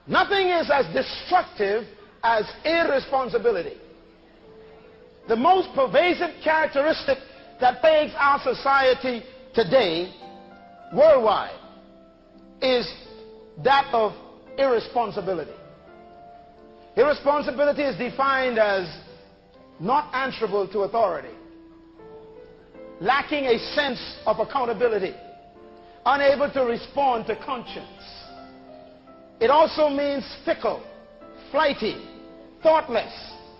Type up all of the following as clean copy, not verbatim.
Nothing is as destructive as irresponsibility. The most pervasive characteristic that plagues our society today, worldwide, is that of irresponsibility. Irresponsibility is defined as not answerable to authority, lacking a sense of accountability, unable to respond to conscience. It also means fickle, flighty, thoughtless,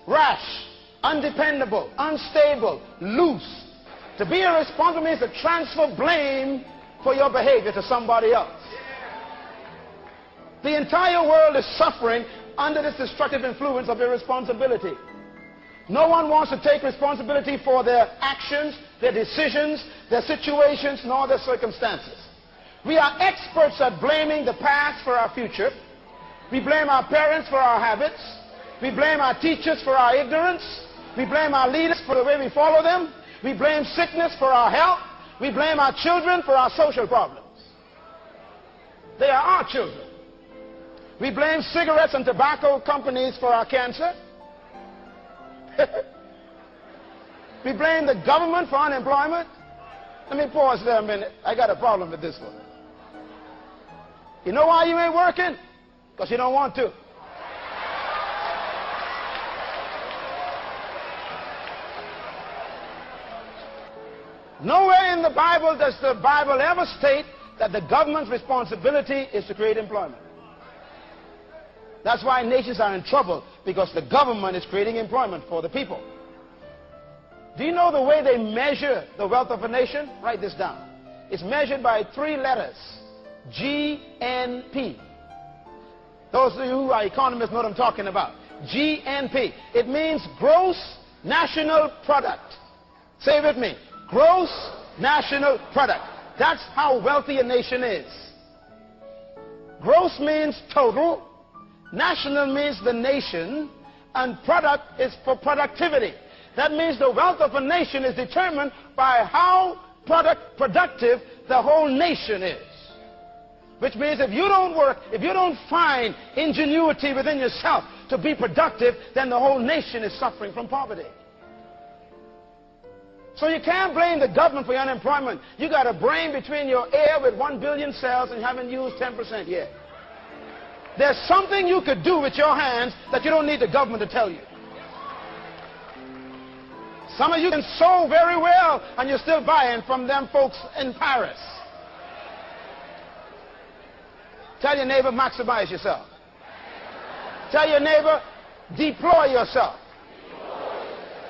rash, undependable, unstable, loose. To be irresponsible means to transfer blame for your behavior to somebody else. The entire world is suffering under this destructive influence of irresponsibility. No one wants to take responsibility for their actions, their decisions, their situations, nor their circumstances. We are experts at blaming the past for our future. We blame our parents for our habits. We blame our teachers for our ignorance. We blame our leaders for the way we follow them. We blame sickness for our health. We blame our children for our social problems. They are our children. We blame cigarettes and tobacco companies for our cancer. We blame the government for unemployment. Let me pause there a minute. I got a problem with this one. You know why you ain't working? Because you don't want to. Nowhere in the Bible does the Bible ever state that the government's responsibility is to create employment. That's why nations are in trouble, because the government is creating employment for the people. Do you know the way they measure the wealth of a nation? Write this down. It's measured by 3 letters. GNP. Those of you who are economists know what I'm talking about. GNP. It means gross national product. Say it with me. Gross national product. That's how wealthy a nation is. Gross means total. National means the nation. And product is for productivity. That means the wealth of a nation is determined by how productive the whole nation is. Which means if you don't work, if you don't find ingenuity within yourself to be productive, then the whole nation is suffering from poverty. So you can't blame the government for your unemployment. You got a brain between your ear with 1 billion cells and you haven't used 10% yet. There's something you could do with your hands that you don't need the government to tell you. Some of you can sew very well and you're still buying from them folks in Paris. Tell your neighbor, maximize yourself. Tell your neighbor, deploy yourself.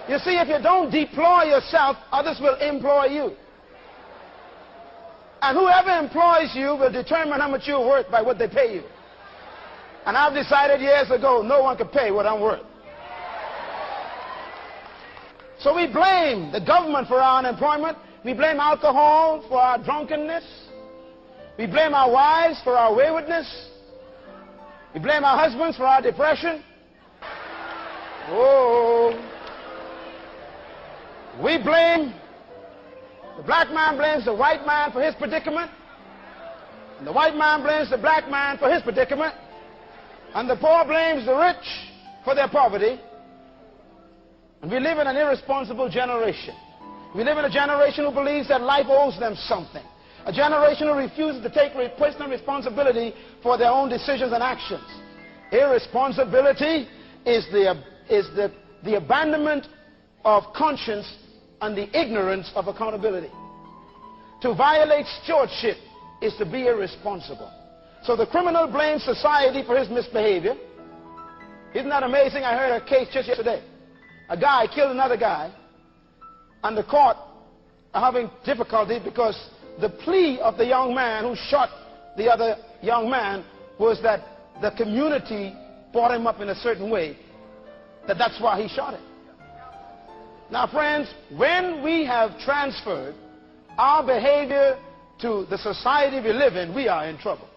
You see, if you don't deploy yourself, others will employ you. And whoever employs you will determine how much you're worth by what they pay you. And I've decided years ago, no one can pay what I'm worth. So we blame the government for our unemployment. We blame alcohol for our drunkenness. We blame our wives for our waywardness. We blame our husbands for our depression. Oh. We blame, the black man blames the white man for his predicament. And the white man blames the black man for his predicament. And the poor blames the rich for their poverty. And we live in an irresponsible generation. We live in a generation who believes that life owes them something. A generation who refuses to take personal responsibility for their own decisions and actions. Irresponsibility is the abandonment of conscience and the ignorance of accountability. To violate stewardship is to be irresponsible. So the criminal blames society for his misbehavior. Isn't that amazing? I heard a case just yesterday. A guy killed another guy, and the court are having difficulty because the plea of the young man who shot the other young man was that the community brought him up in a certain way, that's why he shot him. Now, friends, when we have transferred our behavior to the society we live in, we are in trouble.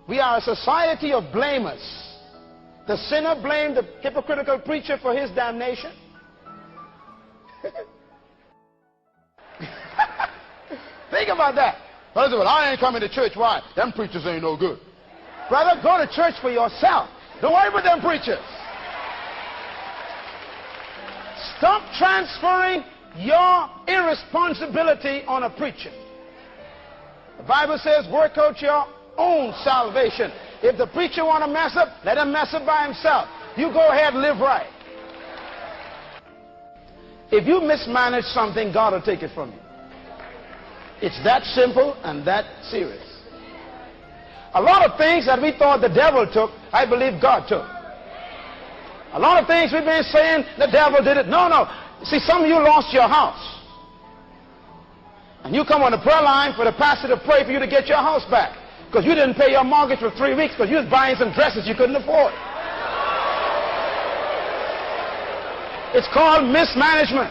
We are a society of blamers. The sinner blamed the hypocritical preacher for his damnation. Think about that. Well, I ain't coming to church. Why? Them preachers ain't no good. Brother, go to church for yourself. Don't worry about them preachers. Stop transferring your irresponsibility on a preacher. The Bible says, work out your own salvation. If the preacher want to mess up, let him mess up by himself. You go ahead and live right. If you mismanage something, God will take it from you. It's that simple and that serious. A lot of things that we thought the devil took, I believe God took. A lot of things we've been saying the devil did it. No. See, some of you lost your house. And you come on the prayer line for the pastor to pray for you to get your house back. Because you didn't pay your mortgage for 3 weeks because you was buying some dresses you couldn't afford. It's called mismanagement.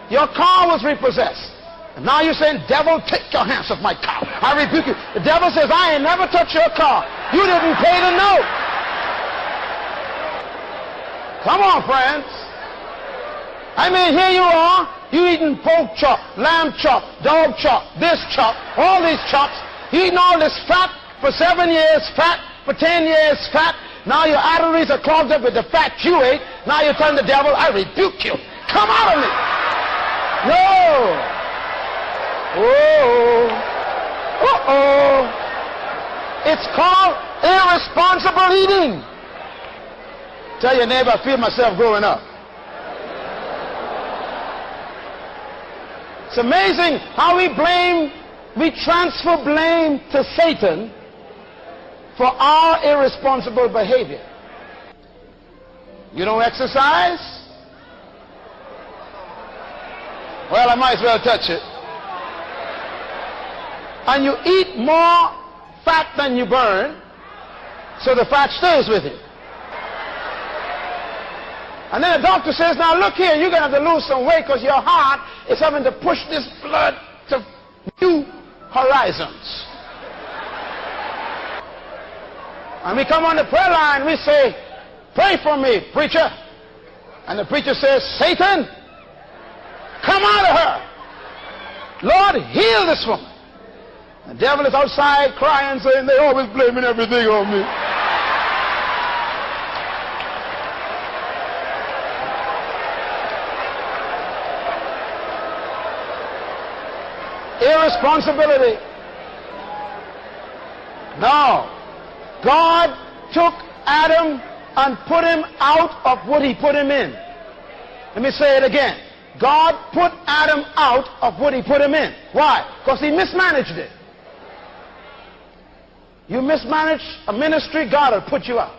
Your car was repossessed. And now you're saying, devil, take your hands off my car. I rebuke you. The devil says, I ain't never touched your car. You didn't pay the note. Come on, friends. I mean, here you are. You eating pork chop, lamb chop, dog chop, this chop, all these chops. You eating all this fat for 7 years, fat for 10 years, fat. Now your arteries are clogged up with the fat you ate. Now you turn the devil, I rebuke you. Come out of me. No. It's called irresponsible eating. Tell your neighbor, I feel myself growing up. It's amazing how we transfer blame to Satan for our irresponsible behavior. You don't exercise? Well, I might as well touch it. And you eat more fat than you burn, so the fat stays with you. And then the doctor says, now look here, you're going to have to lose some weight because your heart is having to push this blood to new horizons. And we come on the prayer line, we say, pray for me, preacher. And the preacher says, Satan, come out of her. Lord, heal this woman. The devil is outside crying, saying, they always blaming everything on me. Irresponsibility. No. God took Adam and put him out of what he put him in. Let me say it again. God put Adam out of what he put him in. Why? Because he mismanaged it. You mismanage a ministry, God will put you out.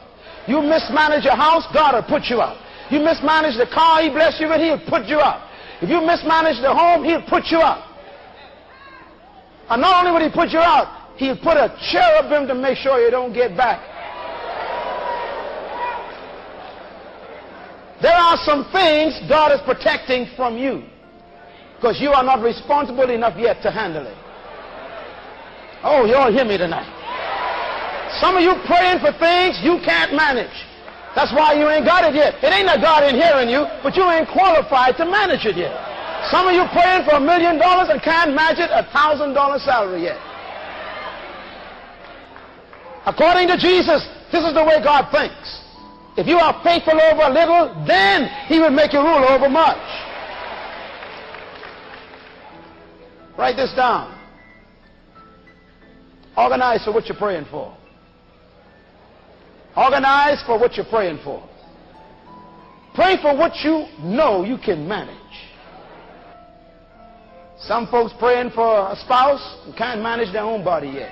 You mismanage a house, God will put you out. You mismanage the car he blessed you with, he'll put you out. If you mismanage the home, he'll put you out. And not only will he put you out, he'll put a cherubim to make sure you don't get back. There are some things God is protecting from you because you are not responsible enough yet to handle it. Oh, you all hear me tonight. Some of you praying for things you can't manage. That's why you ain't got it yet. It ain't that God ain't hearing you, but you ain't qualified to manage it yet. Some of you praying for $1 million and can't manage it $1,000 salary yet. According to Jesus, this is the way God thinks. If you are faithful over a little, then he will make you rule over much. Write this down. Organize for what you're praying for. Organize for what you're praying for. Pray for what you know you can manage. Some folks praying for a spouse who can't manage their own body yet.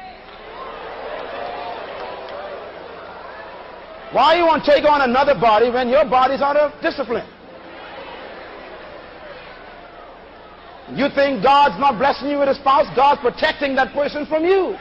Why you want to take on another body when your body's out of discipline? You think God's not blessing you with a spouse, God's protecting that person from you.